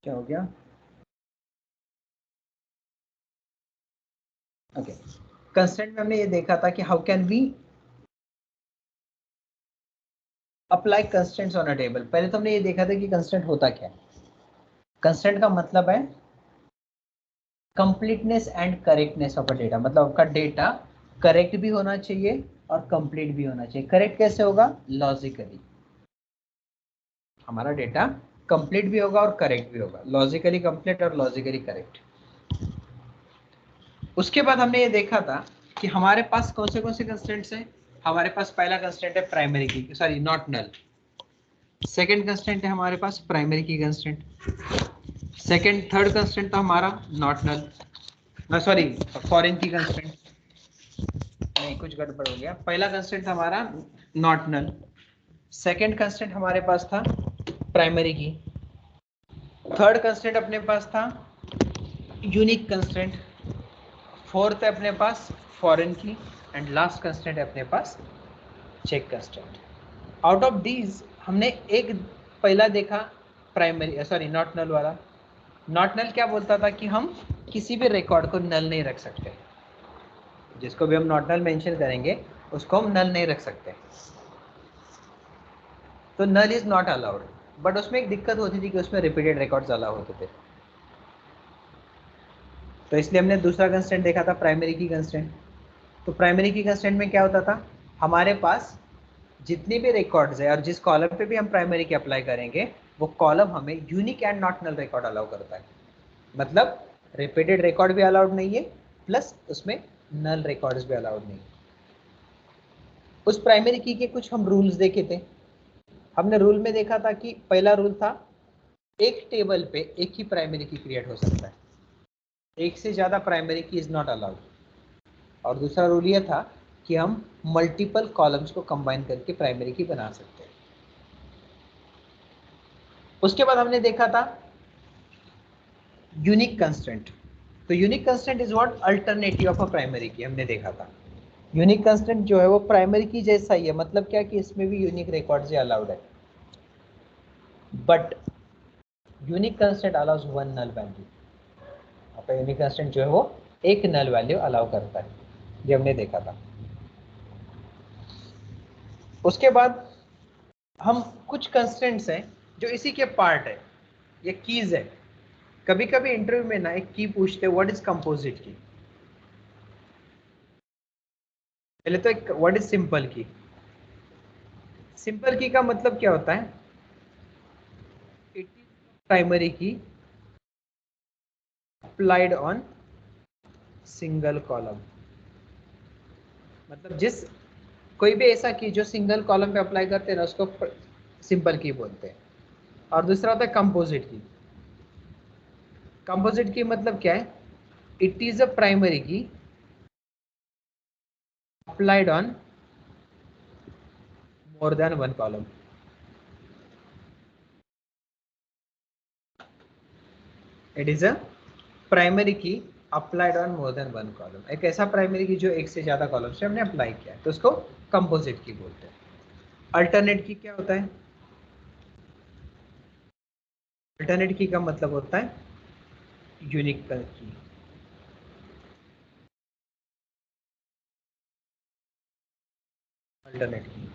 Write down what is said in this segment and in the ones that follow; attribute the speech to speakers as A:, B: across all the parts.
A: क्या हो गया? ओके, कंस्ट्रेंट में हमने ये देखा था कि how can we apply constraints on a table. पहले तो हमने ये देखा था कि कंस्ट्रेंट होता क्या है। कंस्ट्रेंट का मतलब है completeness and correctness of a data, मतलब आपका डेटा करेक्ट भी होना चाहिए और कंप्लीट भी होना चाहिए। करेक्ट कैसे होगा? लॉजिकली। हमारा डेटा कंप्लीट भी होगा और करेक्ट भी होगा, लॉजिकली कंप्लीट और लॉजिकली करेक्ट। उसके बाद हमने ये देखा था कि हमारे पास कौन से कंस्ट्रेंट्स हैं। हमारे पास पहला कंस्ट्रेंट है primary key, sorry not null. Second constraint है हमारे पास primary key constraint. Third constraint था हमारा not null, sorry foreign key constraint. नहीं, कुछ गड़बड़ हो गया। पहला कंस्ट्रेंट था हमारा नॉट नल, सेकंड कंस्ट्रेंट हमारे पास था प्राइमरी की, थर्ड कंस्ट्रेंट अपने पास था यूनिक कंस्ट्रेंट, फोर्थ है अपने पास फॉरेन की, एंड लास्ट कंस्ट्रेंट है अपने पास check constraint. Out of these हमने एक पहला देखा प्राइमरी, सॉरी नॉट नल वाला। नॉट नल क्या बोलता था कि हम किसी भी रिकॉर्ड को नल नहीं रख सकते, जिसको भी हम नॉट नल मेंशन करेंगे उसको हम नल नहीं रख सकते, तो null is not allowed. But उसमें एक दिक्कत होती थी कि उसमें रिपीटेड रिकॉर्ड्स अलाउ होते थे, तो इसलिए हमने दूसरा कंस्टेंट देखा था प्राइमरी की कंस्टेंट। तो प्राइमरी की कंस्टेंट में क्या होता था, हमारे पास जितनी भी रिकॉर्ड्स है और जिस कॉलम पे भी हम प्राइमरी की अप्लाई करेंगे वो कॉलम हमें unique and not null record allow करता है। मतलब रिपीटेड रिकॉर्ड भी अलाउड नहीं है, प्लस उसमें नल रिकॉर्ड्स भी अलाउड नहीं है। उस प्राइमरी की के कुछ हम रूल्स देखे थे। हमने रूल में देखा था कि पहला रूल था एक टेबल पे एक ही प्राइमरी की क्रिएट हो सकता है, एक से ज्यादा प्राइमरी की इज नॉट अलाउड। और दूसरा रूल यह था कि हम मल्टीपल कॉलम्स को कंबाइन करके प्राइमरी की बना सकते हैं। उसके बाद हमने देखा था यूनिक कंस्टेंट। तो unique constraint is what alternative of a primary key, हमने देखा था। यूनिक कंस्टेंट जो है वो प्राइमरी की जैसा ही है, मतलब क्या कि इसमें भी यूनिक रिकॉर्ड्स अलाउड है, but unique constraint allows one null value. आपका यूनिक कंस्टेंट जो है वो एक नल वैल्यू अलाउ करता है, ये हमने देखा था। उसके बाद हम कुछ कंस्टेंट्स हैं जो इसी के पार्ट है, ये कीज है। कभी कभी इंटरव्यू में ना एक की पूछते हैं, व्हाट इज कंपोजिट की। पहले तो एक व्हाट इज सिंपल की। सिंपल की का मतलब क्या होता है, it is primary key applied on single column. मतलब जिस कोई भी ऐसा की जो सिंगल कॉलम पे अप्लाई करते हैं ना उसको सिंपल की बोलते हैं। और दूसरा होता है कंपोजिट की। कंपोजिट की मतलब क्या है, it is a primary key applied on more than one column. It is a primary key applied on more than one column. एक ऐसा प्राइमरी की जो एक से ज्यादा कॉलम से हमने अप्लाई किया है तो उसको कंपोजिट की बोलते हैं। अल्टरनेट की क्या होता है, अल्टरनेट की का मतलब होता है यूनिक की। अल्टरनेट की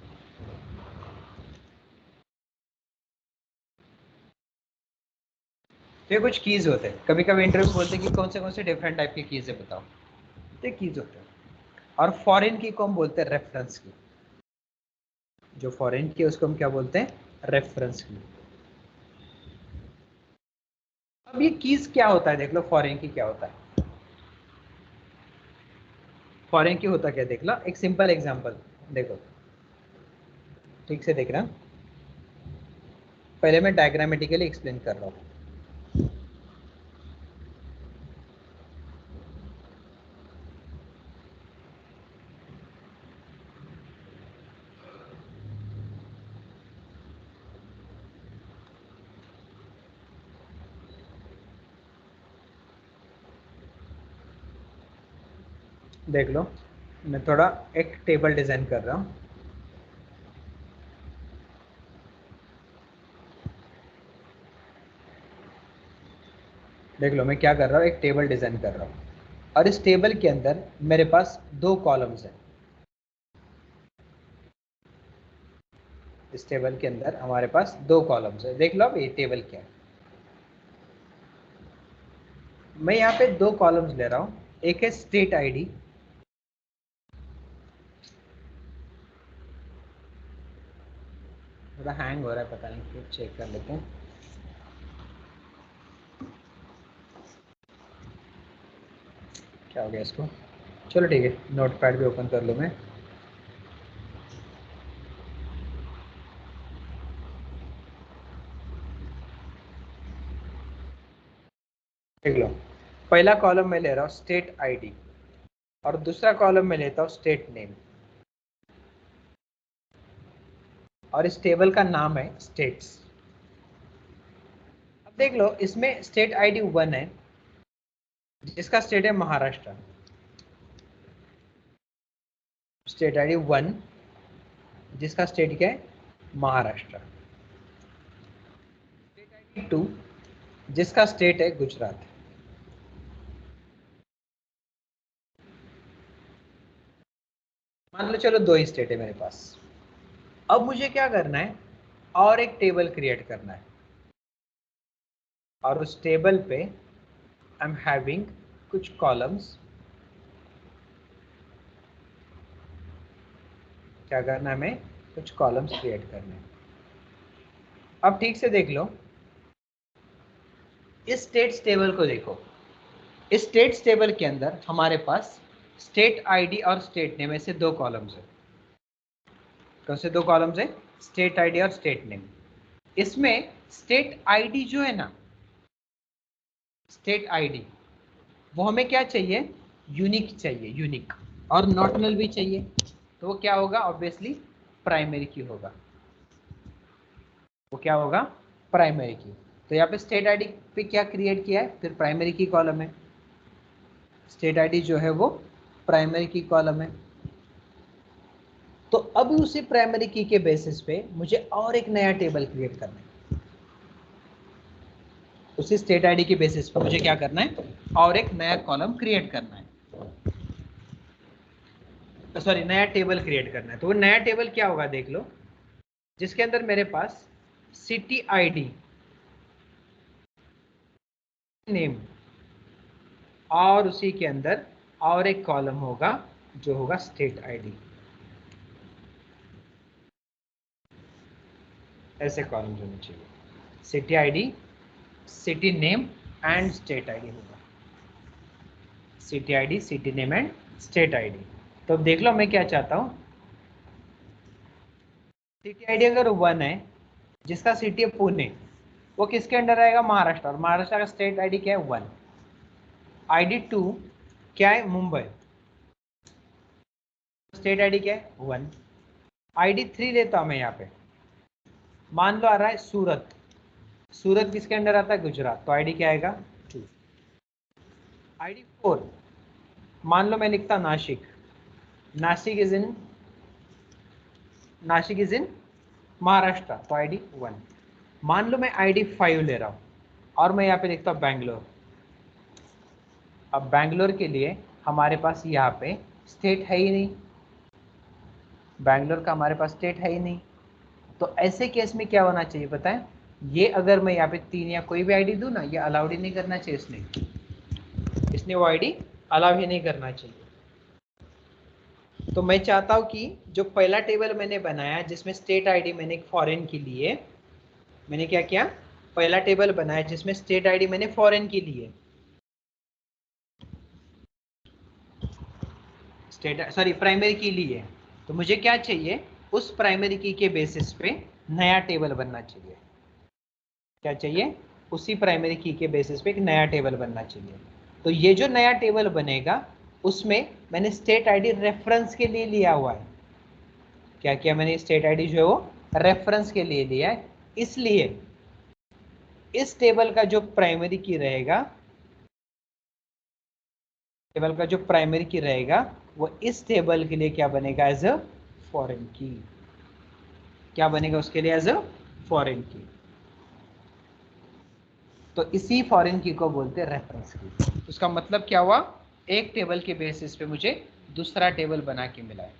A: तो ये कुछ कीज होते हैं। कभी कभी इंटरव्यू बोलते हैं कि कौन से डिफरेंट टाइप की कीज है बताओ, तो ये कीज होते हैं। और फॉरेन की को हम बोलते हैं रेफरेंस की। जो फॉरेन की है उसको हम क्या बोलते हैं, रेफरेंस की। अब ये कीज क्या होता है देख लो, फॉरेन की क्या होता है। फॉरेन की होता क्या देख लो, एक सिंपल एग्जांपल देखो, ठीक से देख रहा। पहले मैं डायग्रामेटिकली एक्सप्लेन कर रहा हूँ। देख लो, मैं थोड़ा एक टेबल डिजाइन कर रहा हूँ। देख लो मैं क्या कर रहा हूँ, एक टेबल डिजाइन कर रहा हूँ और इस टेबल के अंदर मेरे पास 2 कॉलम्स हैं। इस टेबल के अंदर हमारे पास 2 कॉलम्स है। देख लो अब ये टेबल क्या है। मैं यहाँ पे 2 कॉलम्स ले रहा हूँ, एक है स्टेट आईडी, थोड़ा हैंग हो रहा है पता नहीं क्यों, चेक कर लेते हैं। क्या हो गया इसको, चलो ठीक है, नोटपैड भी ओपन कर लूँ मैं। देख लो पहला कॉलम मैं ले रहा हूँ स्टेट आईडी और दूसरा कॉलम में लेता हूँ स्टेट नेम और इस टेबल का नाम है स्टेट्स। अब देख लो इसमें स्टेट आईडी 1 है जिसका स्टेट है महाराष्ट्र, स्टेट आईडी 1 जिसका स्टेट क्या है महाराष्ट्र, स्टेट आईडी 2 जिसका स्टेट है गुजरात। मान लो चलो 2 ही स्टेट है मेरे पास। अब मुझे क्या करना है, और एक टेबल क्रिएट करना है और उस टेबल पे आई एम हैविंग कुछ कॉलम्स। क्या करना है, हमें कुछ कॉलम्स क्रिएट करने हैं। अब ठीक से देख लो, इस स्टेट्स टेबल को देखो। इस स्टेट्स टेबल के अंदर हमारे पास स्टेट आईडी और स्टेट नेम ऐसे 2 कॉलम्स है। कौन से 2 कॉलम्स है, स्टेट आईडी और स्टेट नेम। इसमें स्टेट आईडी जो है ना, स्टेट आईडी वो हमें क्या चाहिए, यूनिक चाहिए, यूनिक, और नॉट नल भी चाहिए। तो वो क्या होगा, ऑब्वियसली प्राइमरी की होगा। वो क्या होगा, प्राइमरी की। तो यहाँ पे स्टेट आईडी पे क्या क्रिएट किया है, फिर प्राइमरी की कॉलम है। स्टेट आईडी जो है वो प्राइमरी की कॉलम है। तो अब उसी प्राइमरी की के बेसिस पे मुझे और एक नया टेबल क्रिएट करना है। उसी स्टेट आईडी के बेसिस पे मुझे क्या करना है, और एक नया कॉलम क्रिएट करना है, सॉरी नया टेबल क्रिएट करना है। तो वो नया टेबल क्या होगा देख लो, जिसके अंदर मेरे पास सिटी आईडी, नेम और उसी के अंदर और एक कॉलम होगा जो होगा स्टेट आईडी। ऐसे कॉलम होने चाहिए, city ID, city name and state ID होगा। City ID, city name and state ID. तो अब देख लो मैं क्या चाहता हूं, सिटी आईडी अगर 1 है जिसका सिटी है पुणे, वो किसके अंडर आएगा, महाराष्ट्र, और महाराष्ट्र का स्टेट आईडी क्या है 1। आईडी 2 क्या है, मुंबई, स्टेट आईडी क्या है 1। आईडी 3 लेता हूं मैं यहाँ पे, मान लो आ रहा है सूरत, सूरत किसके अंडर आता है, गुजरात, तो आईडी क्या आएगा 2। आईडी 4 मान लो मैं लिखता नासिक, नासिक इज इन महाराष्ट्र, तो आईडी 1। मान लो मैं आईडी 5 ले रहा हूं और मैं यहाँ पे लिखता हूँ बैंगलोर। अब बैंगलोर के लिए हमारे पास यहाँ पे स्टेट है ही नहीं, बैंगलोर का हमारे पास स्टेट है ही नहीं। तो ऐसे केस में क्या होना चाहिए पता है, ये अगर मैं यहाँ पे 3 या कोई भी आईडी दूं ना, ये अलाउड ही नहीं करना चाहिए इसने वो आईडी अलाउ ही नहीं करना चाहिए। तो मैं चाहता हूँ कि जो पहला टेबल मैंने बनाया जिसमें स्टेट आईडी मैंने एक फॉरेन की लिए, मैंने क्या किया, पहला टेबल बनाया जिसमें स्टेट आईडी मैंने फॉरेन की लिए, स्टेट सॉरी प्राइमरी की ली है। तो मुझे क्या चाहिए, उस प्राइमरी की के बेसिस पे नया टेबल बनना चाहिए। क्या चाहिए, उसी प्राइमरी की के बेसिस पे एक नया टेबल बनना चाहिए। तो ये जो नया टेबल बनेगा उसमें मैंने स्टेट आईडी रेफरेंस के लिए लिया हुआ है। क्या किया मैंने, स्टेट आईडी जो है वो रेफरेंस के लिए लिया है। इसलिए इस टेबल का जो प्राइमरी की रहेगा, टेबल का जो प्राइमरी की रहेगा वो इस टेबल के लिए क्या बनेगा, एज अ फॉरेन की। क्या बनेगा उसके लिए, एज अ फॉरेन की। तो इसी फॉरेन की को बोलते हैं रेफरेंस की। उसका मतलब क्या हुआ, एक टेबल के बेसिस पे मुझे दूसरा टेबल बना के मिला है।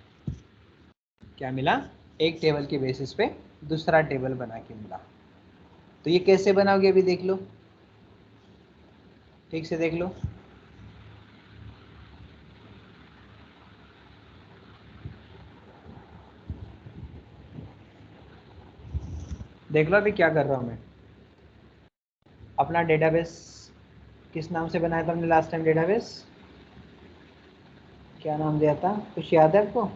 A: क्या मिला, एक टेबल के बेसिस पे दूसरा टेबल बना के मिला। तो ये कैसे बनाओगे अभी देख लो, ठीक से देख लो। देख लो अभी क्या कर रहा हूं मैं। अपना डेटाबेस किस नाम से बनाया था हमने लास्ट टाइम डेटाबेस, क्या नाम दिया था, कुछ याद है आपको?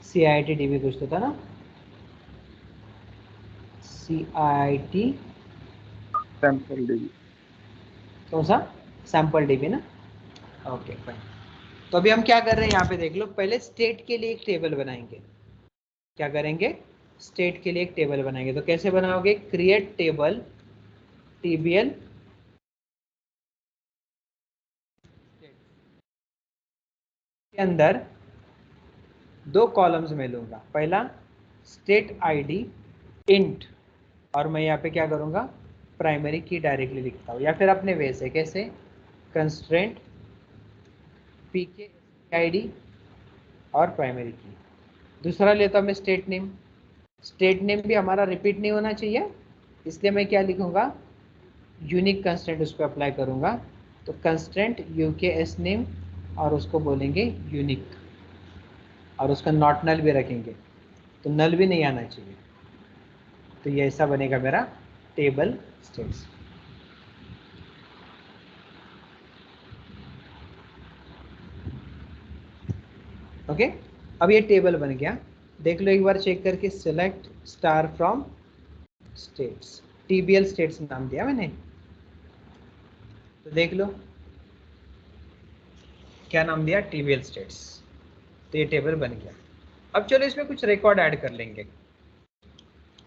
A: CIT-DB कुछ तो था ना, CIT
B: सैंपल DB।
A: कौन सा, सैंपल DB ना। Okay fine. तो अभी हम क्या कर रहे हैं यहाँ पे देख लो, पहले स्टेट के लिए एक टेबल बनाएंगे। क्या करेंगे, स्टेट के लिए एक टेबल बनाएंगे। तो कैसे बनाओगे, क्रिएट टेबल TBL के अंदर दो कॉलम्स में लूंगा। पहला स्टेट ID इंट, और मैं यहाँ पे क्या करूंगा, प्राइमरी की डायरेक्टली लिखता हूँ, या फिर अपने वे से कैसे, कंस्ट्रेंट PK ID और प्राइमरी की। दूसरा लेता हूँ मैं स्टेट नेम। स्टेट नेम भी हमारा रिपीट नहीं होना चाहिए, इसलिए मैं क्या लिखूंगा, यूनिक कंस्टेंट उस पर अप्लाई करूंगा। तो कंस्टेंट UKS नेम और उसको बोलेंगे यूनिक, और उसका नॉट नल भी रखेंगे, तो नल भी नहीं आना चाहिए। तो ये ऐसा बनेगा मेरा टेबल स्टेट्स। ओके, अब ये टेबल बन गया। देख लो एक बार चेक करके, select star from states, TBL states नाम दिया मैंने। तो देख लो क्या नाम दिया, TBL स्टेट्स। तो ये टेबल बन गया। अब चलो इसमें कुछ रिकॉर्ड ऐड कर लेंगे।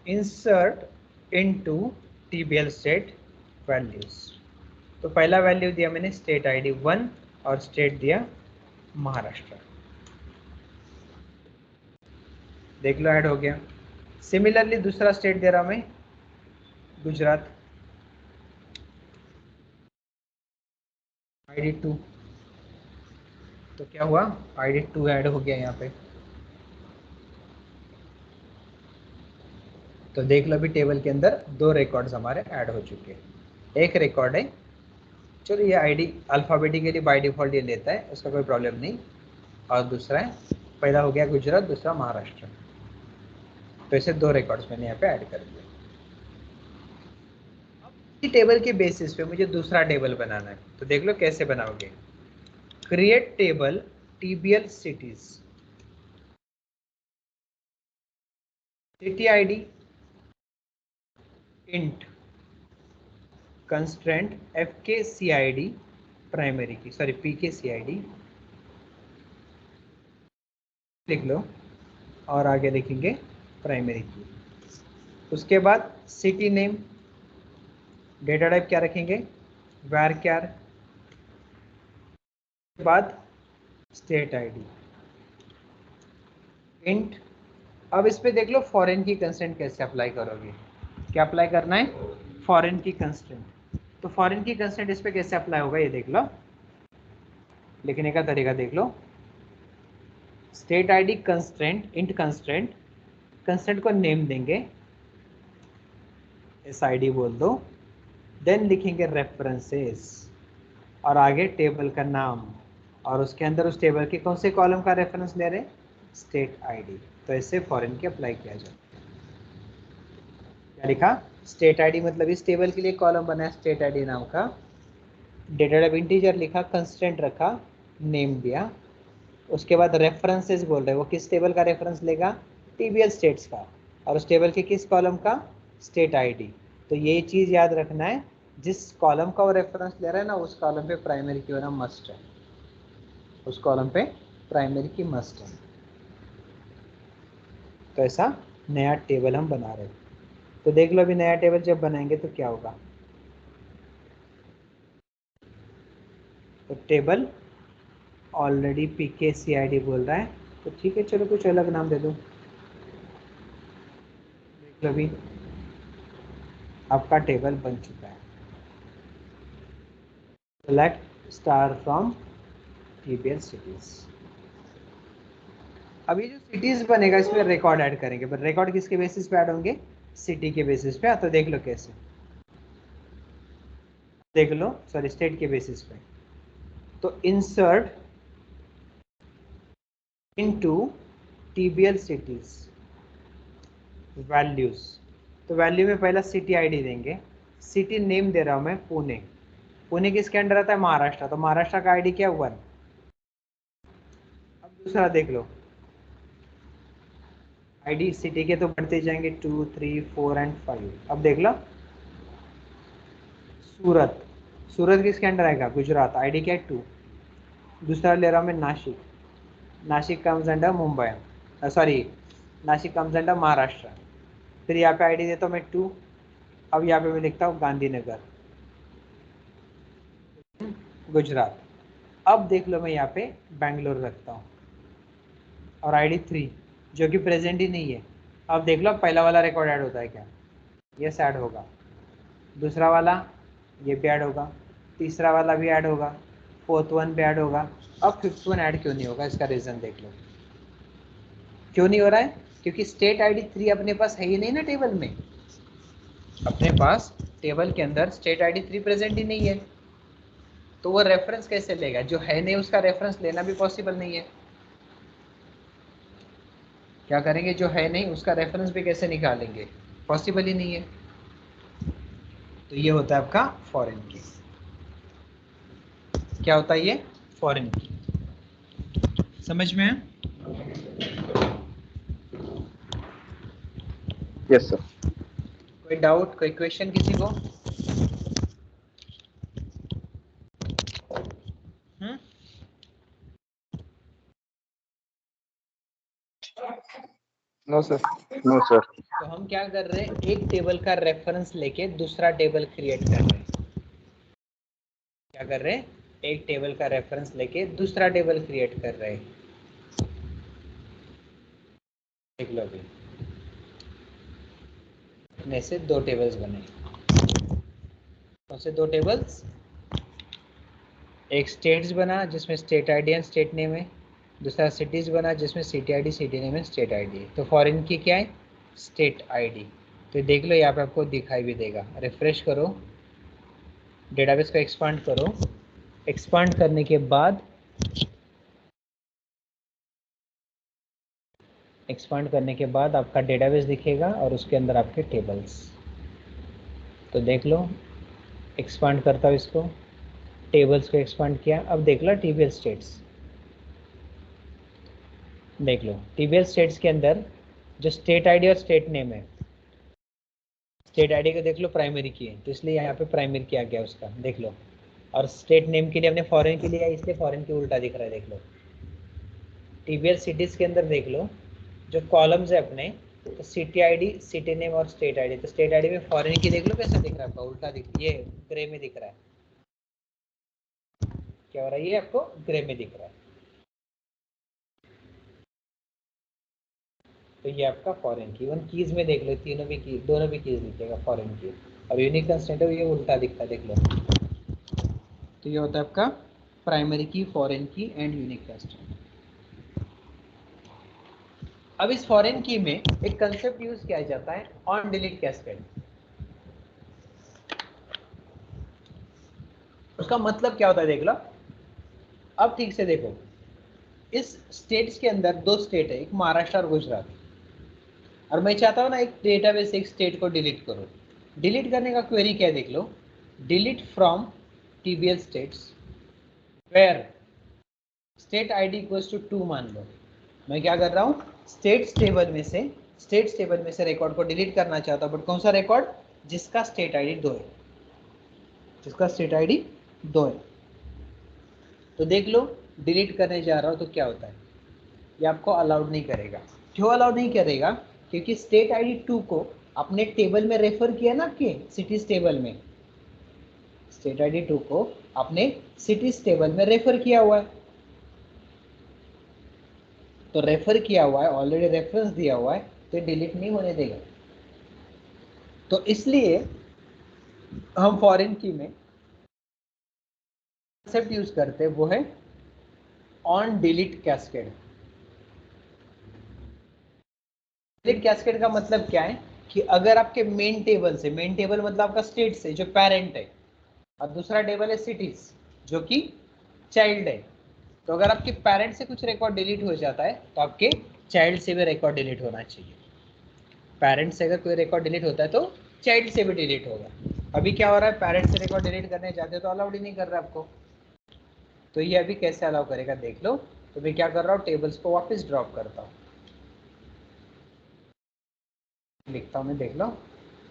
A: Insert into TBL state values. तो पहला वैल्यू दिया मैंने स्टेट ID 1 और स्टेट दिया महाराष्ट्र। देख लो ऐड हो गया। सिमिलरली दूसरा स्टेट दे रहा मैं गुजरात, ID 2। तो क्या हुआ, ID 2 ऐड हो गया यहाँ पे। तो देख लो अभी टेबल के अंदर दो रिकॉर्ड्स हमारे ऐड हो चुके हैं। एक रिकॉर्ड है, चलो ये ID अल्फाबेटिकली बाय डिफॉल्ट ये लेता है, उसका कोई प्रॉब्लम नहीं। और दूसरा है, पहला हो गया गुजरात, दूसरा महाराष्ट्र। तो ऐसे दो रिकॉर्ड्स मैंने यहाँ पे ऐड कर दिए। टेबल के बेसिस पे मुझे दूसरा टेबल बनाना है। तो देख लो कैसे बनाओगे, create table TBL cities, city ID int constraint FKCID primary key, sorry PKCID लिख लो, और आगे लिखेंगे प्राइमरी की। उसके बाद सिटी नेम, डेटा टाइप क्या रखेंगे, varchar, के बाद स्टेट ID इंट। अब इस पे देख लो फॉरेन की कंस्ट्रेंट कैसे अप्लाई करोगे। क्या अप्लाई करना है, फॉरेन की कंस्ट्रेंट। तो फॉरेन की कंस्ट्रेंट इस पे कैसे अप्लाई होगा ये देख लो, लिखने का तरीका देख लो। State ID constraint int constraint, constraint को नेम देंगे, SID बोल दो, देन लिखेंगे रेफरेंसेस, और आगे टेबल का नाम, और उसके अंदर उस टेबल के कौन से कॉलम का रेफरेंस ले रहे हैं, स्टेट ID। तो ऐसे फॉरेन के अप्लाई किया जाए। क्या लिखा, स्टेट ID मतलब इस टेबल के लिए कॉलम बना है स्टेट ID नाम का, डेटा टाइप इंटीजर लिखा, कंस्टेंट रखा, नेम दिया। उसके बाद रेफरेंसेस बोल रहे हैं, वो किस टेबल का रेफरेंस लेगा, TBL स्टेट्स का, और उस टेबल के किस कॉलम का, स्टेट ID। तो ये चीज़ याद रखना है, जिस कॉलम का वो रेफरेंस ले रहा है ना, उस कॉलम पे प्राइमरी की होना मस्ट है, उस कॉलम पे प्राइमरी की मस्ट है। तो ऐसा नया टेबल हम बना रहे हैं। तो देख लो अभी नया टेबल जब बनाएंगे तो क्या होगा, तो टेबल ऑलरेडी PKCID बोल रहा है, तो ठीक है चलो कुछ अलग नाम दे दो। देख लो अभी आपका टेबल बन चुका है। Select star from TBL cities. अब ये जो सिटीज बनेगा इसमें रिकॉर्ड ऐड करेंगे, पर रिकॉर्ड किसके बेसिस पे ऐड होंगे? सिटी के बेसिस पे। तो देख लो कैसे, देख लो, सॉरी स्टेट के बेसिस पे। तो इंसर्ट इनटू टीबीएल सिटीज वैल्यूज। तो वैल्यू में पहला सिटी आईडी देंगे। सिटी नेम दे रहा हूं मैं पुणे। पुणे किसके अंडर आता है? महाराष्ट्र। तो महाराष्ट्र का आईडी क्या? 1। अब दूसरा देख लो, आईडी सिटी के तो बढ़ते जाएंगे 2, 3, 4 एंड 5। अब देख लो सूरत। सूरत किसके अंडर आएगा? गुजरात। आईडी क्या है? 2। दूसरा ले रहा हूं मैं Nashik. Nashik comes under Mumbai, sorry Nashik comes under Maharashtra. फिर यहाँ पे आईडी देता हूँ मैं 2। अब यहाँ पे मैं लिखता हूँ गांधीनगर, गुजरात। अब देख लो मैं यहाँ पे बैंगलोर रखता हूँ और आईडी 3 जो कि प्रेजेंट ही नहीं है। अब देख लो पहला वाला रिकॉर्ड ऐड होता है क्या? यस ऐड होगा। दूसरा वाला ये भी ऐड होगा, तीसरा वाला भी ऐड होगा, फोर्थ वन भी ऐड होगा। अब फिफ्थ वन ऐड क्यों नहीं होगा? इसका रीजन देख लो। क्यों नहीं हो रहा है? क्योंकि स्टेट आईडी 3 अपने पास है ही नहीं ना टेबल में। अपने पास टेबल के अंदर स्टेट आईडी 3 प्रेजेंट ही नहीं है, तो वो रेफरेंस कैसे लेगा? जो है नहीं उसका रेफरेंस लेना भी पॉसिबल नहीं है। क्या करेंगे? जो है नहीं उसका रेफरेंस भी कैसे निकालेंगे? पॉसिबल ही नहीं है। तो ये होता है आपका फॉरेन की। क्या होता है ये? फॉरेन की। समझ में है?
B: Yes sir.
A: कोई डाउट, कोई क्वेश्चन किसी को?
B: No sir. No sir.
A: तो हम क्या कर रहे हैं? एक टेबल का रेफरेंस लेके दूसरा टेबल क्रिएट कर रहे हैं। क्या कर रहे हैं? एक टेबल का रेफरेंस लेके दूसरा टेबल क्रिएट कर रहे हैं। देख लो अभी अपने से 2 टेबल्स बने। कौन से 2 टेबल्स? एक स्टेट्स बना जिसमें state ID and state name है, दूसरा सिटीज बना जिसमें city ID, city name and state ID है। तो फॉरेन की क्या है? State ID. तो देख लो यहाँ पे आपको दिखाई भी देगा। रिफ्रेश करो, डेटाबेस को एक्सपांड करो। एक्सपांड करने के बाद आपका डेटाबेस दिखेगा और उसके अंदर आपके टेबल्स। तो देख लो, एक्सपांड करता हूँ इसको, टेबल्स को एक्सपांड किया। अब देख लो टीबीएल स्टेट्स। देख लो टीबीएल स्टेट्स के अंदर जो स्टेट आईडी और स्टेट नेम है, स्टेट आईडी को देख लो प्राइमरी की है तो इसलिए यहाँ पे प्राइमरी किया गया उसका, देख लो। और स्टेट नेम के लिए हमने फॉरेन के लिए इसलिए फॉरेन के उल्टा दिख रहा है, देख लो। टीबीएल सिटीज के अंदर देख लो जो कॉलम्स है अपने, तो सिटी आईडी, सिटी नेम और स्टेट आईडी। तो स्टेट आईडी में फॉरेन की देख लो कैसा दिख रहा है आपका, उल्टा दिख, ये ग्रे में दिख रहा है। क्या हो रहा है? ये आपको ग्रे में दिख रहा है। तो ये आपका फॉरेन की। वन कीज में देख लो, तीनों भी की, दोनों भी कीज दिखेगा फॉरेन की। और यूनिक कंस्टेंट है ये उल्टा दिखता है, देख लो। तो ये होता है आपका प्राइमरी की, फॉरेन की एंड यूनिक कंस्टेंट। अब इस फॉरेन की में एक कंसेप्ट यूज किया जाता है, ऑन डिलीट कैस्केड। उसका मतलब क्या होता है देख लो। अब ठीक से देखो, इस स्टेट्स के अंदर 2 स्टेट है, एक महाराष्ट्र और गुजरात। और मैं चाहता हूं ना एक डेटाबेस एक स्टेट को डिलीट करो। डिलीट करने का क्वेरी क्या है देख लो, delete from TBL states where state ID equals to 2 मान लो। मैं क्या कर रहा हूँ? स्टेट्स टेबल में से रिकॉर्ड को डिलीट करना चाहता हूँ, बट कौन सा रिकॉर्ड? जिसका स्टेट आईडी 2 है, जिसका स्टेट आईडी 2 है। तो देख लो डिलीट करने जा रहा हूँ तो क्या होता है, ये आपको अलाउड नहीं करेगा। क्यों अलाउड नहीं करेगा? क्योंकि स्टेट आईडी 2 को अपने टेबल में रेफर किया ना, आपके सिटीज टेबल में। स्टेट आईडी 2 को अपने सिटीज टेबल में रेफर किया हुआ है। तो रेफर किया हुआ है, ऑलरेडी रेफरेंस दिया हुआ है, तो डिलीट नहीं होने देगा। तो इसलिए हम फॉरेन की में कंसेप्ट यूज करते हैं, वो है on delete cascade. Delete cascade का मतलब क्या है कि अगर आपके मेन टेबल से, मेन टेबल मतलब आपका स्टेट से जो पेरेंट है, और दूसरा टेबल है सिटीज जो कि चाइल्ड है, तो अगर आपके पेरेंट से कुछ रिकॉर्ड डिलीट हो जाता है तो आपके चाइल्ड से भी रिकॉर्ड डिलीट होना चाहिए। पेरेंट से अगर कोई रिकॉर्ड डिलीट होता है तो चाइल्ड से भी डिलीट होगा। अभी क्या हो रहा है, पेरेंट से रिकॉर्ड डिलीट करने जाते हो तो अलाउड ही नहीं कर रहा आपको, तो ये अभी कैसे अलाउ करेगा देख लो। तो मैं क्या कर रहा हूँ, टेबल्स को वापस ड्रॉप करता हूँ, लिखता हूँ मैं, देख लो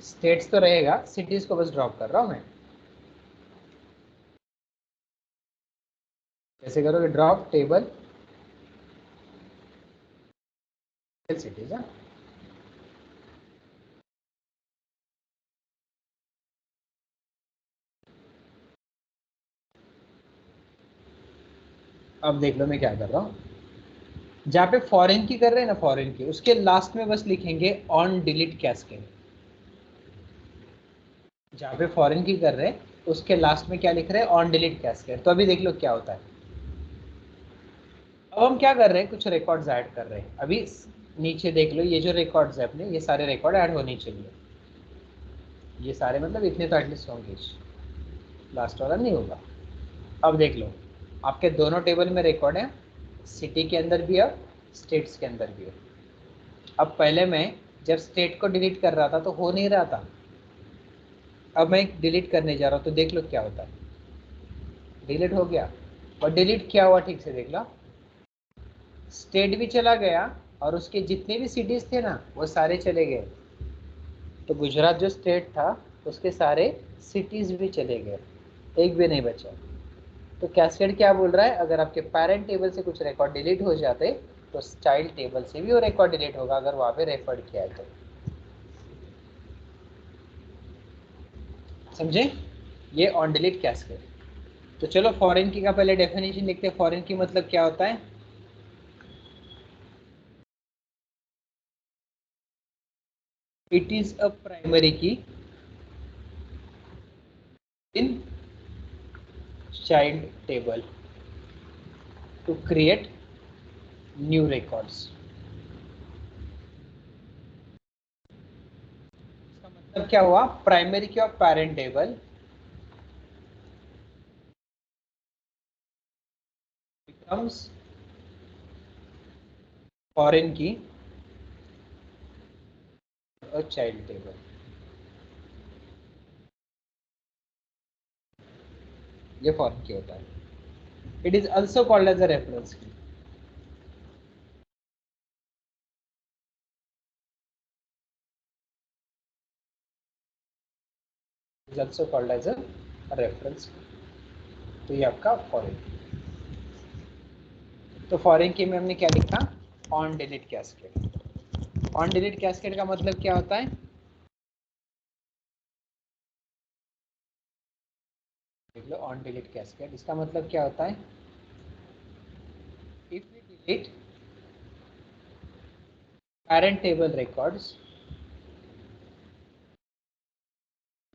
A: स्टेट्स तो रहेगा, सिटीज को बस ड्रॉप कर रहा हूँ मैं। कैसे करोगे, ड्रॉप टेबल सिटीज। अब देख लो मैं क्या कर रहा हूँ, जहाँ पे फॉरेन की कर रहे हैं ना, फॉरेन की, उसके लास्ट में बस लिखेंगे ऑन डिलीट कैस्केड। जहाँ पे फॉरेन की कर रहे हैं उसके लास्ट में क्या लिख रहे हैं, ऑन डिलीट कैस्केड। तो अभी देख लो क्या होता है। अब हम क्या कर रहे हैं, कुछ रिकॉर्ड्स ऐड कर रहे हैं। अभी नीचे देख लो, ये जो रिकॉर्ड्स है अपने, ये सारे रिकॉर्ड ऐड होने चाहिए। ये सारे मतलब इतने तो एटलीस्ट होंगे, लास्ट वाला नहीं होगा। अब देख लो, आपके दोनों टेबल में रिकॉर्ड है, सिटी के अंदर भी है, स्टेट्स के अंदर भी है। अब पहले मैं जब स्टेट को डिलीट कर रहा था तो हो नहीं रहा था, अब मैं डिलीट करने जा रहा हूँ तो देख लो क्या होता है, डिलीट हो गया। और डिलीट क्या हुआ ठीक से देख लो, स्टेट भी चला गया और उसके जितने भी सिटीज थे ना वो सारे चले गए। तो गुजरात जो स्टेट था उसके सारे सिटीज भी चले गए, एक भी नहीं बचा। तो कैस्केड क्या बोल रहा है, अगर आपके पेरेंट टेबल से कुछ रिकॉर्ड डिलीट हो जाते तो चाइल्ड टेबल से भी वो रिकॉर्ड डिलीट होगा, अगर वहां पे रेफर किया है तो। समझे, ये ऑन डिलीट कैस्केड। तो चलो फॉरेन की का पहले डेफिनेशन लिखते हैं। फॉरेन की मतलब क्या होता है, it is a primary key in child table to create new records. इसका मतलब क्या हुआ, primary key of parent table becomes foreign key a child table. ये फॉरेन की होता है। It is also called as a reference key. Is also called as a reference. तो ये आपका फॉरेन। तो फॉरेन की में हमने क्या लिखा, on delete cascade. On delete cascade का मतलब क्या होता है, देख लो ऑन डिलीट कैस्केड, इसका मतलब क्या होता है, if we delete parent table records,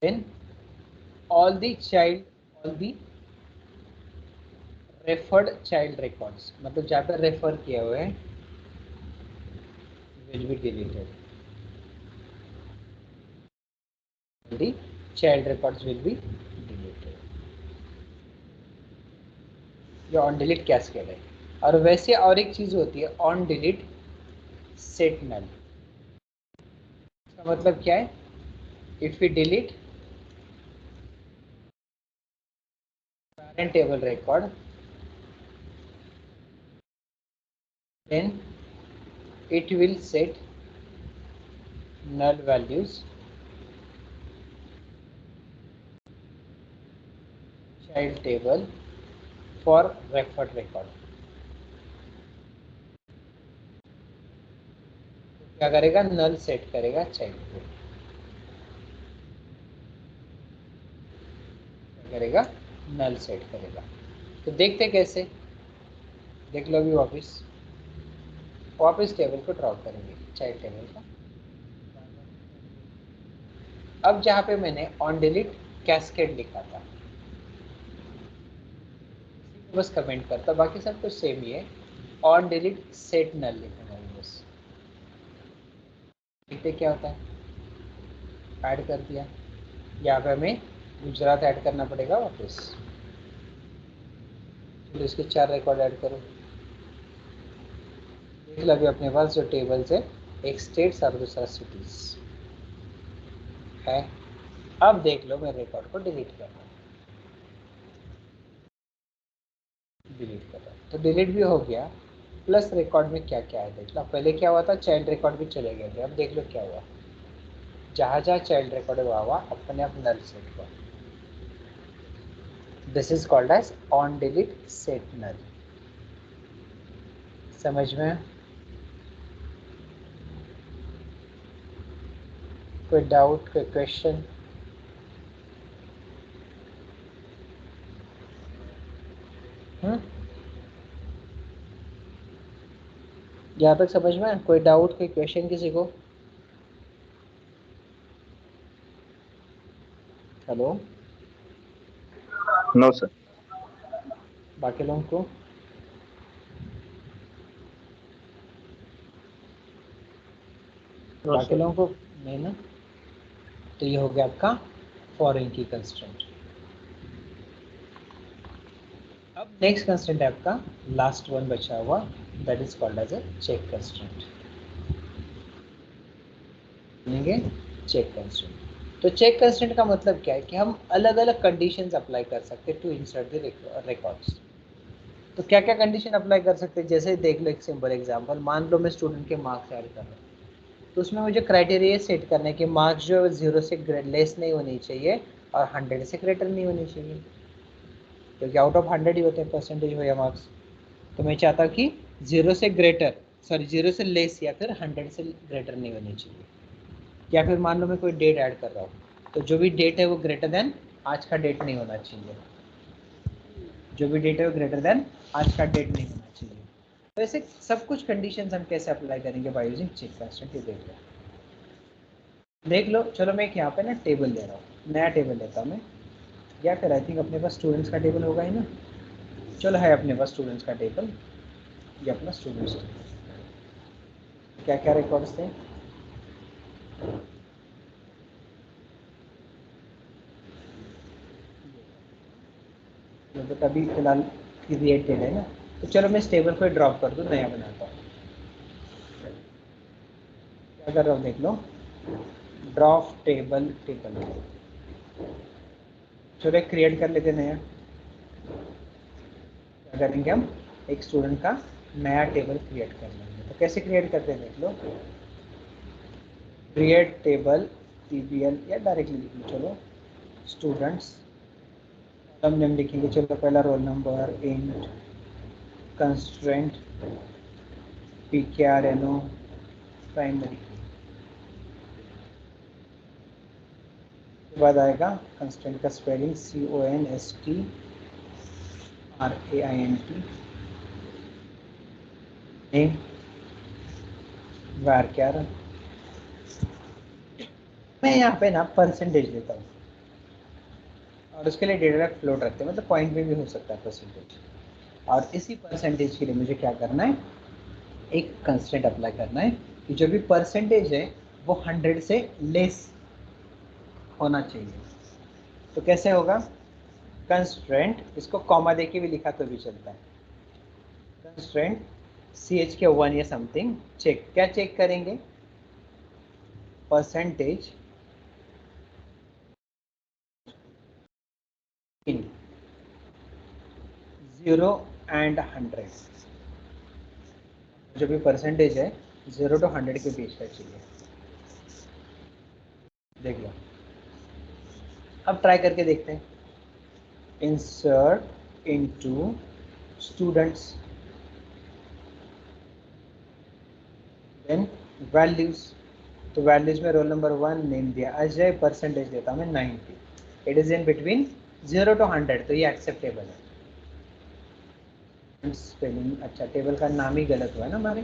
A: then all the referred child records, मतलब जहाँ पर रेफर किए हुए हैं will be deleted, the child records will be deleted। ये ऑन डिलीट कैस्केड है। और वैसे और एक चीज होती है ऑन डिलीट सेट नल। इसका मतलब क्या है, if we delete parent table record then it will set null values child table for referred record। क्या करेगा, नल सेट करेगा चाइल्ड को, करेगा नल सेट करेगा। तो देखते कैसे, देख लो अभी वापस वापस टेबल को ड्रॉ करेंगे, चाइल्ड टेबल का। अब जहाँ पे मैंने ऑन डिलीट कैस्केड लिखा था, बस कमेंट करता, बाकी सब कुछ सेम ही है। ऑन डिलीट सेट नल लिखूंगा बस। देखते क्या होता है। ऐड कर दिया, यहाँ पे हमें गुजरात ऐड करना पड़ेगा वापस। तो इसके 4 रिकॉर्ड ऐड करो। देख लो अभी अपने पास जो टेबल है, एक स्टेट्स और दूसरा सिटीज है। अब देख लो मैं रिकॉर्ड को डिलीट कर रहा हूँ, डिलीट कर रहा हूँ तो डिलीट भी हो गया। प्लस रिकॉर्ड में क्या क्या है देख लो। पहले क्या हुआ था, चाइल्ड रिकॉर्ड भी चले गए थे। अब देख लो क्या हुआ, जहाँ जहाँ चाइल्ड रिकॉर्ड हुआ अपने आप नल सेट हुआ। This is called as on delete set null. समझ में? कोई डाउट, कोई क्वेश्चन? यहाँ तक समझ में? कोई डाउट, कोई क्वेश्चन किसी को? Hello,
B: no sir.
A: बाकी लोगों को? बाकी लोगों को नहीं ना? तो ये हो गया आपका फॉरेन की कंस्ट्रेंट। अब नेक्स्ट कंस्ट्रेंट है आपका लास्ट वन बचा हुआ, that is called as a check constraint. Check constraint. तो चेक कंस्ट्रेंट का मतलब क्या है कि हम अलग अलग कंडीशंस अप्लाई कर सकते हैं टू इंसर्ट द रिकॉर्ड्स। तो क्या क्या कंडीशन अप्लाई कर सकते हैं, जैसे देख लो एक सिंपल एग्जांपल। मान लो मैं स्टूडेंट के मार्क्स ऐड कर रहा हूँ, तो उसमें मुझे क्राइटेरिया सेट करना है कि मार्क्स जो है 0 से लेस नहीं होनी चाहिए और 100 से ग्रेटर नहीं होनी चाहिए, क्योंकि आउट ऑफ 100 ही होते हैं परसेंटेज हो या मार्क्स। तो मैं चाहता हूँ कि 0 से ग्रेटर, सॉरी 0 से लेस या फिर 100 से ग्रेटर नहीं होनी चाहिए। या फिर मान लो मैं कोई डेट ऐड कर रहा हूँ, तो जो भी डेट है वो ग्रेटर देन आज का डेट नहीं होना चाहिए। जो भी डेट है वो ग्रेटर देन आज का डेट नहीं होना चाहिए। तो ऐसे सब कुछ कंडीशंस हम कैसे अप्लाई करेंगे बाय यूजिंग चेक कंस्ट्रेंट, ये देख लो। चलो मैं एक यहाँ पे ना टेबल ले रहा हूँ, नया टेबल लेता हूँ मैं, या फिर आई थिंक अपने पास स्टूडेंट्स का टेबल होगा ही ना। चलो है अपने पास स्टूडेंट्स का टेबल, ये अपना स्टूडेंट्स टेबल। क्या क्या रिकॉर्ड्स थे? तो तभी फिलहाल क्रिएटेड है ना। तो चलो मैं इस टेबल को ड्रॉप कर दूँ, नया बनाता हूँ। क्या कर रहा हूँ देख लो, ड्रॉप टेबल टेबल। चलो एक क्रिएट कर लेते नया। क्या करेंगे हम, एक स्टूडेंट का नया टेबल क्रिएट कर लेंगे। तो कैसे क्रिएट करते हैं देख लो, क्रिएट टेबल टीबीएल या डायरेक्टली लिख लो। चलो स्टूडेंट्स, कॉलम नेम लिखेंगे। चलो पहला roll number, int constraint pkrno primary. के बाद आएगा कंस्ट्रेंट का स्पेलिंग CONSTRAINT। Name varchar। मैं यहाँ पे ना परसेंटेज देता हूँ और उसके लिए डेटा फ्लोट रखते हैं, मतलब पॉइंट में भी हो सकता है परसेंटेज। और इसी परसेंटेज के लिए मुझे क्या करना है, एक कंस्ट्रेंट अप्लाई करना है कि जो भी परसेंटेज है वो 100 से लेस होना चाहिए। तो कैसे होगा, कंस्ट्रेंट, इसको कॉमा देके भी लिखा तो भी चलता है। कंस्ट्रेंट CH के 1 या समथिंग चेक। क्या चेक करेंगे, परसेंटेज इन 0 and 100। जो भी परसेंटेज है 0 to 100 के बीच का चाहिए। देख लो, अब ट्राई करके देखते हैं। Insert into students, then values. तो वैल्यूज में रोल नंबर 1 नेम दिया अजय, परसेंटेज देता हूँ मैं 90। It is in between 0 to 100, तो ये एक्सेप्टेबल है। स्पेलिंग अच्छा, टेबल का नाम ही गलत हुआ है ना हमारे।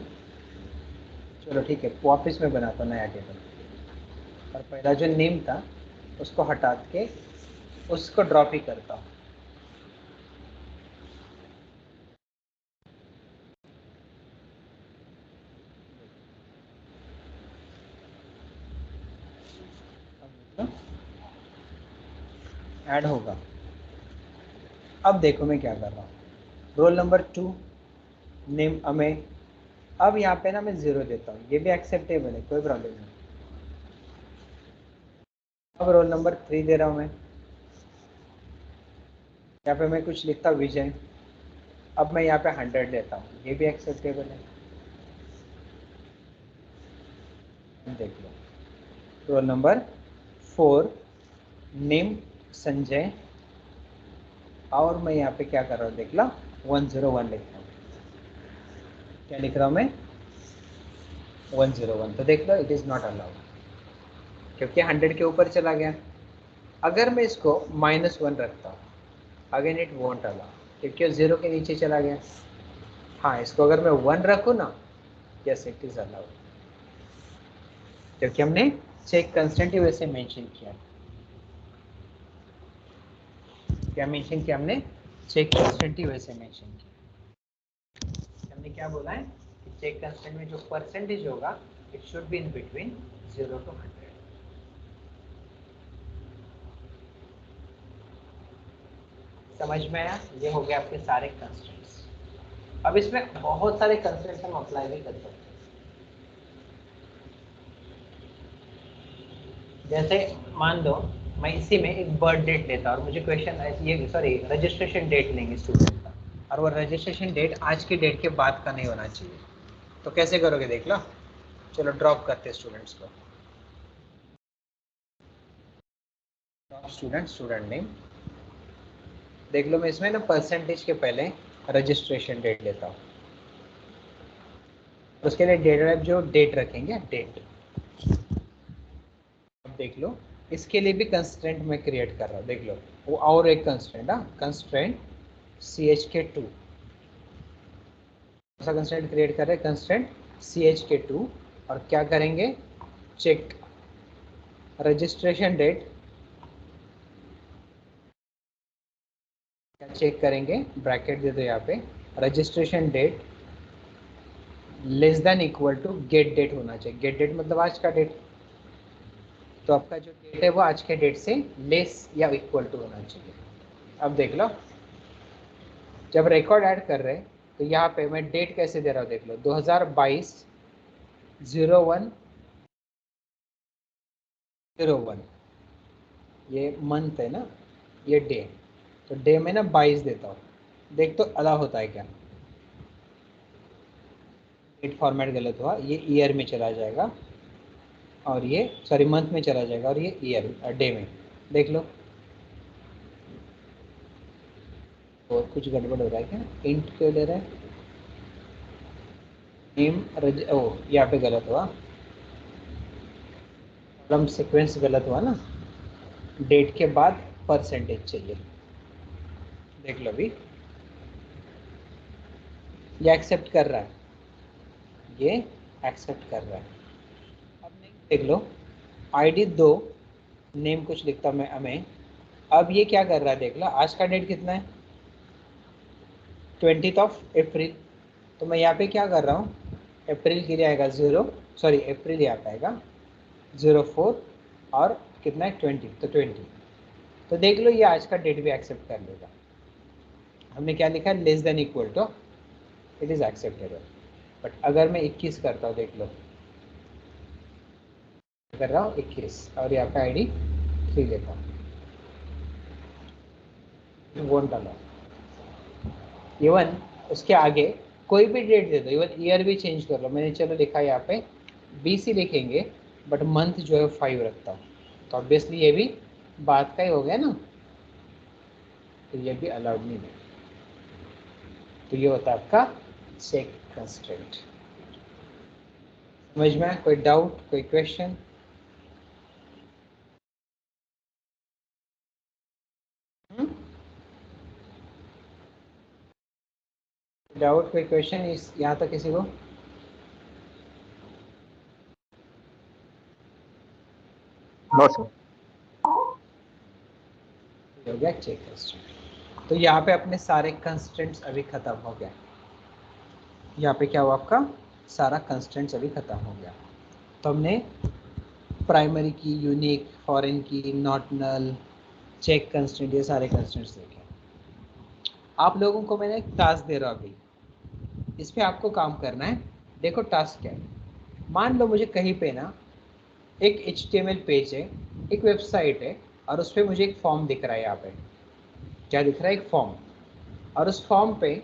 A: चलो ठीक है, वापस में बनाता हूँ नया टेबल, और पहला जो नेम था उसको हटा के उसको ड्रॉप ही करता हूँ। ऐड होगा। अब देखो मैं क्या कर रहा हूँ, रोल नंबर 2 नेम अमे। अब यहाँ पे ना मैं 0 देता हूँ, ये भी एक्सेप्टेबल है, कोई प्रॉब्लम नहीं। अब रोल नंबर 3 दे रहा हूँ मैं, यहाँ पे मैं कुछ लिखता हूँ विजय। अब मैं यहाँ पे 100 देता हूँ, ये भी एक्सेप्टेबल है। देख लो, रोल नंबर 4 नेम संजय, और मैं यहाँ पे क्या कर रहा हूँ देख लो, 101 लिख रहा हूँ। क्या लिख रहा हूँ मैं, 101। तो देख लो इट इज़ नॉट अलाउड, क्योंकि 100 के ऊपर चला गया। अगर मैं इसको -1 रखता हूँ, अगेन इट वॉन्ट अलाउ, क्योंकि 0 के नीचे चला गया। हाँ, इसको अगर मैं 1 रखूँ ना, यस इट इज़ अलाउड, क्योंकि हमने चेक कंस्टेंट ही वैसे मेंशन किया। क्या मेंशन किया हमने, चेक कंस्टेंट ही वैसे मेंशन किया। हमने क्या बोला है कि चेक कंस्टेंट में जो परसेंटेज होगा it should be in between 0 to 100। समझ में आया? ये हो गया आपके सारे कंस्टेंट्स। अब इसमें बहुत सारे कंस्टेंट्स हम अप्लाई भी कर सकते हैं। जैसे मान लो मैं इसी में एक बर्थ डेट लेता और मुझे क्वेश्चन ये सॉरी रजिस्ट्रेशन डेट लेंगे स्टूडेंट का, और वो रजिस्ट्रेशन डेट आज के डेट के बाद का नहीं होना चाहिए। तो कैसे करोगे देख लो। चलो ड्रॉप करते स्टूडेंट्स को, स्टूडेंट नेम। देख लो मैं इसमें ना परसेंटेज के पहले रजिस्ट्रेशन डेट लेता हूँ, उसके लिए डेट टाइप जो डेट रखेंगे डेट। अब देख लो इसके लिए भी कंस्ट्रेंट मैं क्रिएट कर रहा हूँ, देख लो वो और एक कंस्ट्रेंट, कंस्ट्रेंट CHK2। ऐसा कंस्ट्रेंट क्रिएट कर रहे हैं, कंस्ट्रेंट CHK2, और क्या करेंगे, चेक रजिस्ट्रेशन डेट। क्या चेक करेंगे, ब्रैकेट दे दो यहाँ पे, registration date less than equal to get date होना चाहिए। गेट डेट मतलब आज का डेट, तो आपका जो डेट है वो आज के डेट से लेस या इक्वल टू होना चाहिए। अब देख लो जब रिकॉर्ड ऐड कर रहे हैं तो यहाँ पे मैं डेट कैसे दे रहा हूँ देख लो, 2022-01-01, ये मंथ है ना, ये डे, तो डे में ना 22 देता हूँ। देख तो अलाउ होता है क्या, डेट फॉर्मेट गलत हुआ, ये ईयर में चला जाएगा और ये सॉरी मंथ में चला जाएगा और ये ईयर डे में। देख लो और कुछ गड़बड़ हो रहा है क्या, इंट क्यों ले रहा है, नेम ओ यहाँ पे गलत हुआ, कॉलम सीक्वेंस गलत हुआ ना, डेट के बाद परसेंटेज चाहिए। देख लो अभी ये एक्सेप्ट कर रहा है, ये एक्सेप्ट कर रहा है। अब नेक्स्ट देख लो, ID 2 नेम कुछ लिखता मैं अमें। अब ये क्या कर रहा है देख लो, आज का डेट कितना है, 20th of April। तो मैं यहाँ पे क्या कर रहा हूँ, अप्रैल के लिए आएगा 0, सॉरी अप्रैल यहाँ पे आएगा 04, और कितना है 20, तो 20। तो देख लो ये आज का डेट भी एक्सेप्ट कर लेगा। हमने क्या लिखा है, less than equal to, it is acceptable. But अगर मैं 21 करता हूँ देख लो, कर रहा हूँ 21 और यहाँ पे ID 3 लेता हूँ, वोंट अलाउ। इवन उसके आगे कोई भी डेट दे दो, इवन ईयर भी चेंज कर लो। मैंने चलो लिखा है यहाँ पे BC लिखेंगे, बट मंथ जो है 5 रखता हूँ, तो ऑब्वियसली ये भी बात का ही हो गया ना, तो ये भी अलाउड नहीं है। तो ये होता है आपका चेक कंस्ट्रेंट। समझ में? कोई डाउट, कोई क्वेश्चन? डाउट, कोई क्वेश्चन इस यहाँ तक किसी को?
B: No sir.
A: हो गया चेक कंस्ट्रेंट। तो यहाँ पे अपने सारे कंस्ट्रेंट्स अभी खत्म हो गया। यहाँ पे क्या हुआ, आपका सारा कंस्ट्रेंट्स अभी खत्म हो गया। तो हमने प्राइमरी की, यूनिक, फॉरेन की, नॉट नल, चेक कंस्ट्रेंट, ये सारे कंस्ट्रेंट्स देखे। आप लोगों को मैंने एक टास्क दे रहा हूँ अभी, इस पे आपको काम करना है। देखो टास्क क्या है। मान लो मुझे कहीं पे ना एक HTML पेज है, एक वेबसाइट है, और उस पर मुझे एक फॉर्म दिख रहा है। यहाँ पे क्या दिख रहा है, एक फॉर्म, और उस फॉर्म पे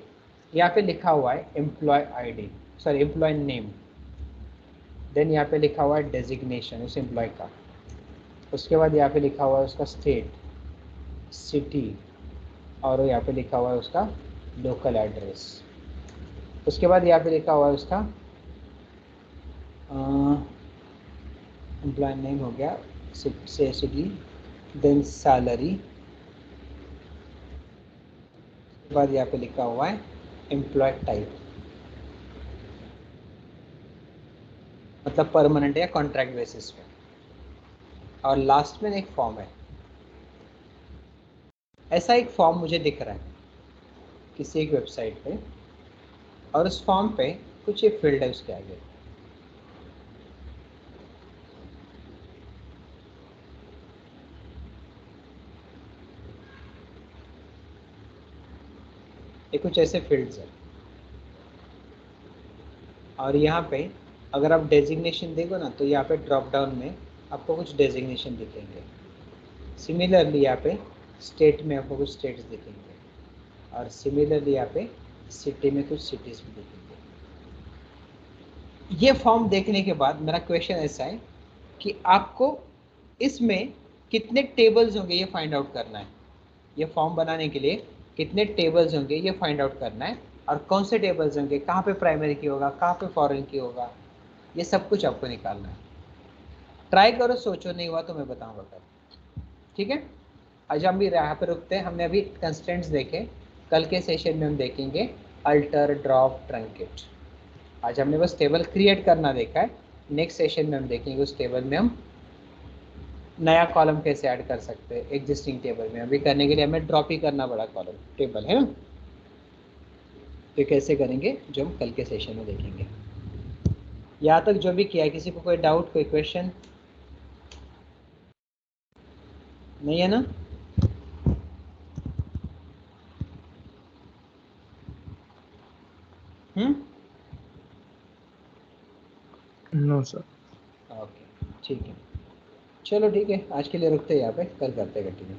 A: यहाँ पे लिखा हुआ है employee ID, sorry employee name, then यहाँ पे लिखा हुआ है डेजिग्नेशन उस एम्प्लॉय का, उसके बाद यहाँ पे लिखा हुआ है उसका स्टेट, सिटी, और यहाँ पे लिखा हुआ है उसका लोकल एड्रेस। उसके बाद यहाँ पे लिखा हुआ है उसका एम्प्लॉय नेम हो गया, सिटी, देन सैलरी, उसके बाद यहाँ पे लिखा हुआ है एम्प्लॉय टाइप, मतलब परमानेंट या कॉन्ट्रैक्ट बेसिस पे, और लास्ट में एक फॉर्म है। ऐसा एक फॉर्म मुझे दिख रहा है किसी एक वेबसाइट पे, और उस फॉर्म पे कुछ एक फील्ड है उसके आगे। ये कुछ ऐसे फील्ड्स है, और यहाँ पे अगर आप डेजिग्नेशन देखो ना, तो यहाँ पे ड्रॉप डाउन में आपको कुछ डेजिग्नेशन दिखेंगे। सिमिलरली यहाँ पे स्टेट में आपको कुछ स्टेट्स दिखेंगे, और सिमिलरली यहाँ पे सिटी में कुछ सिटीज़ भी दिखेंगे। ये फॉर्म देखने के बाद मेरा क्वेश्चन ऐसा है कि आपको इसमें कितने टेबल्स होंगे ये फाइंड आउट करना है। ये फॉर्म बनाने के लिए कितने टेबल्स होंगे ये फाइंड आउट करना है, और कौन से टेबल्स होंगे, कहाँ पे प्राइमरी की होगा, कहाँ पे फॉरेन की होगा, ये सब कुछ आपको निकालना है। ट्राई करो, सोचो, नहीं हुआ तो मैं बताऊंगा कल, ठीक है। आज हम भी यहाँ पे रुकते हैं। हमने अभी कंस्टेंट्स देखे, कल के सेशन में हम देखेंगे अल्टर, ड्रॉप, ट्रंकेट। आज हमने बस टेबल क्रिएट करना देखा है, नेक्स्ट सेशन में हम देखेंगे उस टेबल में हम नया कॉलम कैसे ऐड कर सकते हैं एग्जिस्टिंग टेबल में। अभी करने के लिए हमें ड्रॉप ही करना पड़ा कॉलम, टेबल है ना, तो कैसे करेंगे जो हम कल के सेशन में देखेंगे। यहाँ तक जो भी किया है, किसी को कोई डाउट, कोई क्वेश्चन नहीं है ना?
B: No sir.
A: ओके, ठीक है, चलो ठीक है, आज के लिए रुकते हैं यहाँ पे, कल करते हैं कंटिन्यू।